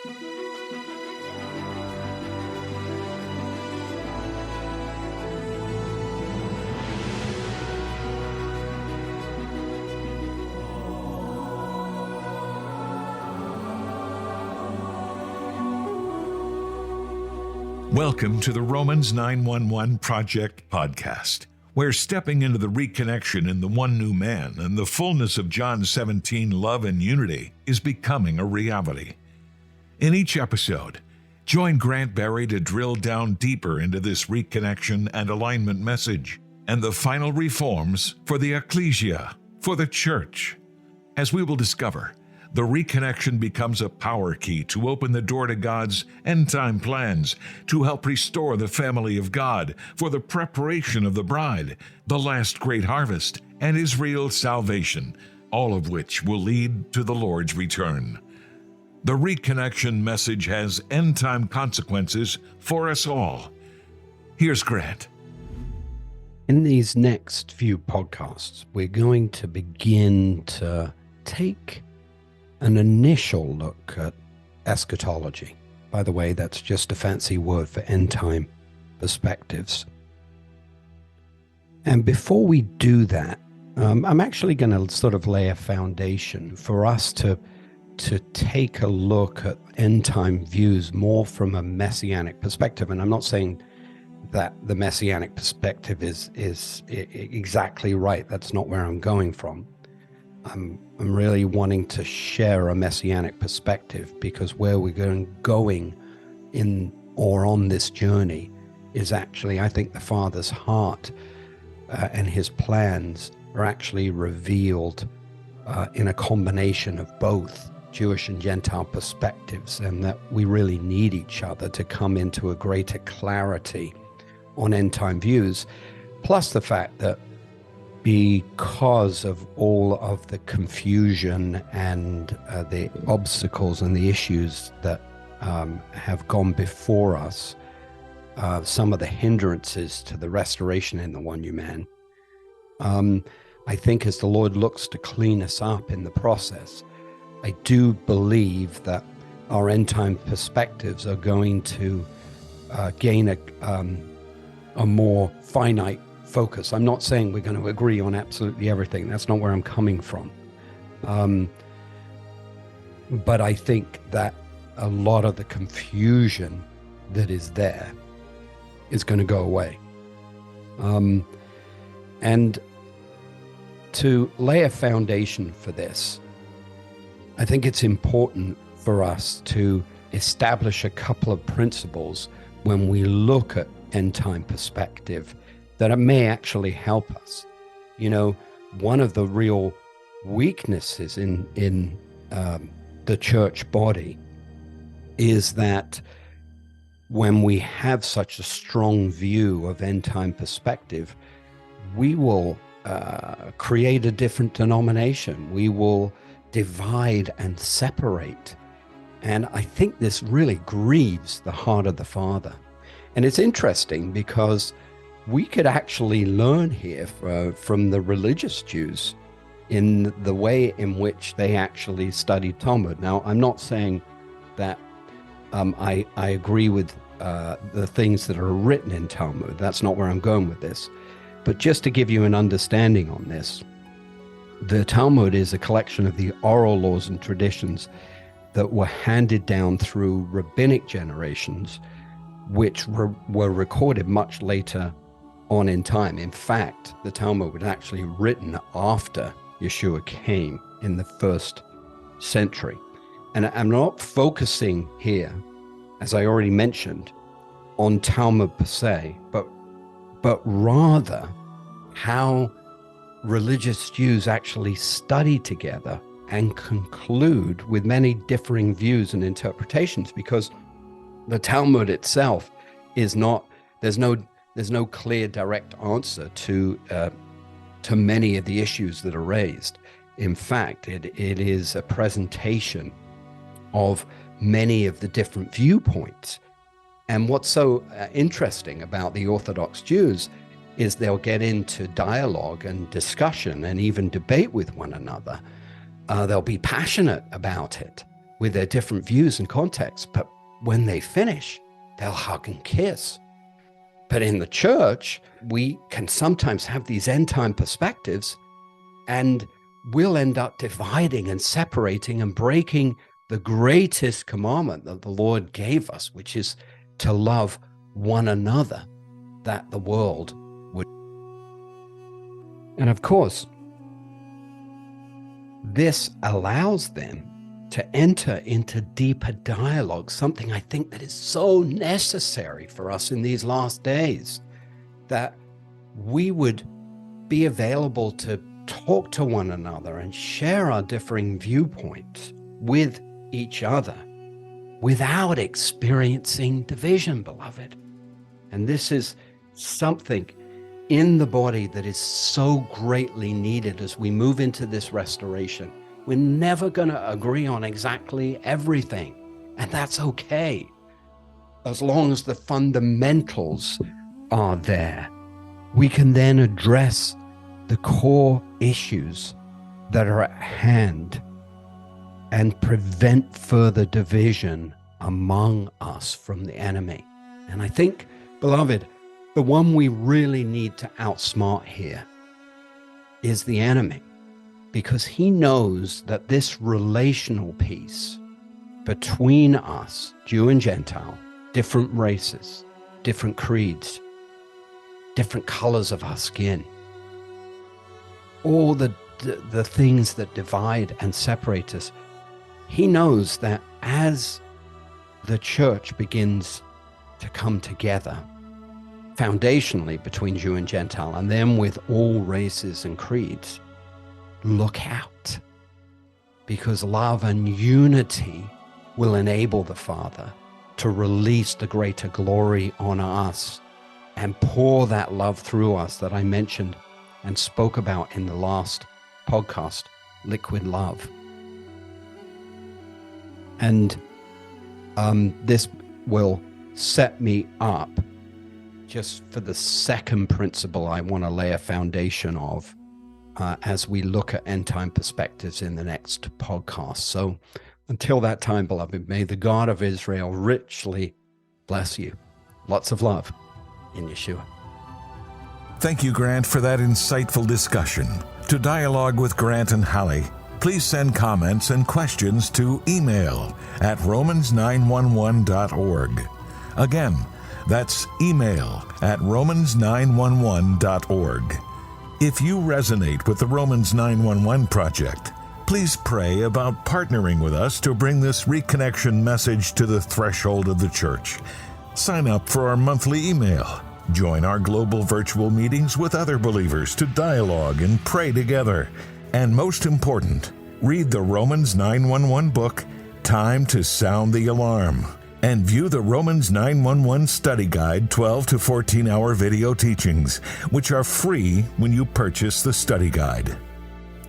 Welcome to the Romans 911 Project podcast, where stepping into the reconnection in the one new man and the fullness of John 17 love and unity is becoming a reality. In each episode, join Grant Berry to drill down deeper into this reconnection and alignment message and the final reforms for the ecclesia, for the church. As we will discover, the reconnection becomes a power key to open the door to God's end-time plans, to help restore the family of God for the preparation of the bride, the last great harvest, and Israel's salvation, all of which will lead to the Lord's return. The reconnection message has end-time consequences for us all. Here's Grant. In these next few podcasts, we're going to begin to take an initial look at eschatology. By the way, that's just a fancy word for end-time perspectives. And before we do that, I'm actually going to sort of lay a foundation for us to take a look at end-time views more from a messianic perspective. And I'm not saying that the messianic perspective is exactly right. That's not where I'm going from. I'm really wanting to share a messianic perspective, because where we're going in or on this journey is actually, I think, the Father's heart and his plans are actually revealed in a combination of both Jewish and Gentile perspectives, and that we really need each other to come into a greater clarity on end-time views, plus the fact that because of all of the confusion and the obstacles and the issues that have gone before us, some of the hindrances to the restoration in the one new man, I think as the Lord looks to clean us up in the process, I do believe that our end-time perspectives are going to gain a more finite focus. I'm not saying we're going to agree on absolutely everything. That's not where I'm coming from. But I think that a lot of the confusion that is there is going to go away. And to lay a foundation for this, I think it's important for us to establish a couple of principles when we look at end-time perspective that it may actually help us. You know, one of the real weaknesses in the church body is that when we have such a strong view of end-time perspective, we will create a different denomination. We will divide and separate. And I think this really grieves the heart of the Father. And it's interesting because we could actually learn here from the religious Jews in the way in which they actually studied Talmud. Now, I'm not saying that I agree with the things that are written in Talmud. That's not where I'm going with this. But just to give you an understanding on this, the Talmud is a collection of the oral laws and traditions that were handed down through rabbinic generations, which were recorded much later on in time. In fact, the Talmud was actually written after Yeshua came in the 1st century. And I'm not focusing here, as I already mentioned, on Talmud per se, but rather how religious Jews actually study together and conclude with many differing views and interpretations, because the Talmud itself is not, there's no clear direct answer to many of the issues that are raised. In fact, it is a presentation of many of the different viewpoints. And what's so interesting about the Orthodox Jews is they'll get into dialogue and discussion and even debate with one another. They'll be passionate about it, with their different views and contexts, but when they finish, they'll hug and kiss. But in the church, we can sometimes have these end time perspectives, and we'll end up dividing and separating and breaking the greatest commandment that the Lord gave us, which is to love one another, that the world would. And of course, this allows them to enter into deeper dialogue, something I think that is so necessary for us in these last days, that we would be available to talk to one another and share our differing viewpoints with each other without experiencing division, beloved. And this is something in the body that is so greatly needed as we move into this restoration. We're never going to agree on exactly everything, and that's okay, as long as the fundamentals are there. We can then address the core issues that are at hand and prevent further division among us from the enemy. And I think, beloved, the one we really need to outsmart here is the enemy, because he knows that this relational piece between us, Jew and Gentile, different races, different creeds, different colors of our skin, all the things that divide and separate us, he knows that as the church begins to come together, foundationally between Jew and Gentile, and then with all races and creeds, look out, because love and unity will enable the Father to release the greater glory on us and pour that love through us that I mentioned and spoke about in the last podcast, Liquid Love. And this will set me up just for the second principle I want to lay a foundation of as we look at end time perspectives in the next podcast. So until that time, beloved, may the God of Israel richly bless you. Lots of love in Yeshua. Thank you, Grant, for that insightful discussion. To dialogue with Grant and Hallie, please send comments and questions to email at romans911.org. Again, that's email at romans911.org. If you resonate with the Romans 911 Project, please pray about partnering with us to bring this reconnection message to the threshold of the church. Sign up for our monthly email. Join our global virtual meetings with other believers to dialogue and pray together. And most important, read the Romans 911 book, Time to Sound the Alarm, and view the Romans 911 Study Guide 12 to 14-hour video teachings, which are free when you purchase the study guide.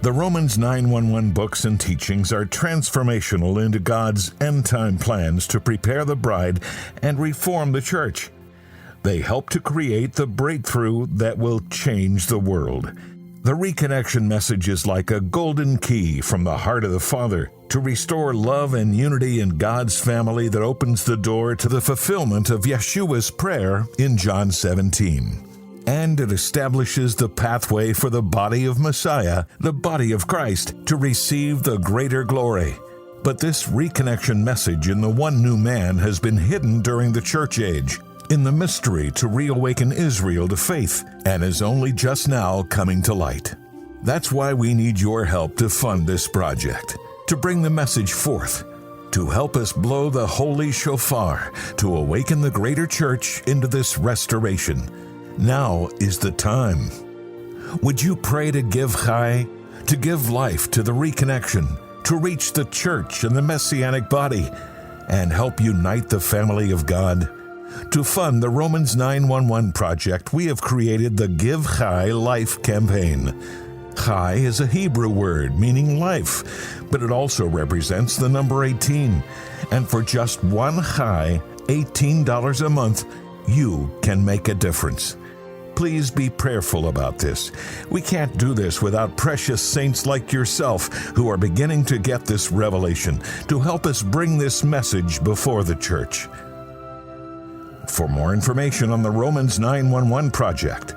The Romans 911 books and teachings are transformational into God's end-time plans to prepare the bride and reform the church. They help to create the breakthrough that will change the world. The reconnection message is like a golden key from the heart of the Father to restore love and unity in God's family that opens the door to the fulfillment of Yeshua's prayer in John 17. And it establishes the pathway for the body of Messiah, the body of Christ, to receive the greater glory. But this reconnection message in the one new man has been hidden during the church age, in the mystery to reawaken Israel to faith, and is only just now coming to light. That's why we need your help to fund this project, to bring the message forth, to help us blow the holy shofar, to awaken the greater church into this restoration. Now is the time. Would you pray to give chai, to give life to the reconnection, to reach the church and the messianic body, and help unite the family of God? To fund the Romans 911 Project, we have created the Give Chai Life campaign. Chai is a Hebrew word meaning life, but it also represents the number 18. And for just one chai, $18 a month, you can make a difference. Please be prayerful about this. We can't do this without precious saints like yourself who are beginning to get this revelation to help us bring this message before the church. For more information on the Romans 911 Project,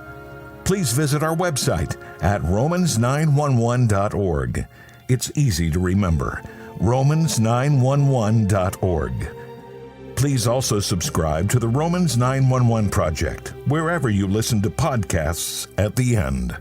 please visit our website at romans911.org. It's easy to remember, romans911.org. Please also subscribe to the Romans 911 Project, wherever you listen to podcasts at the end.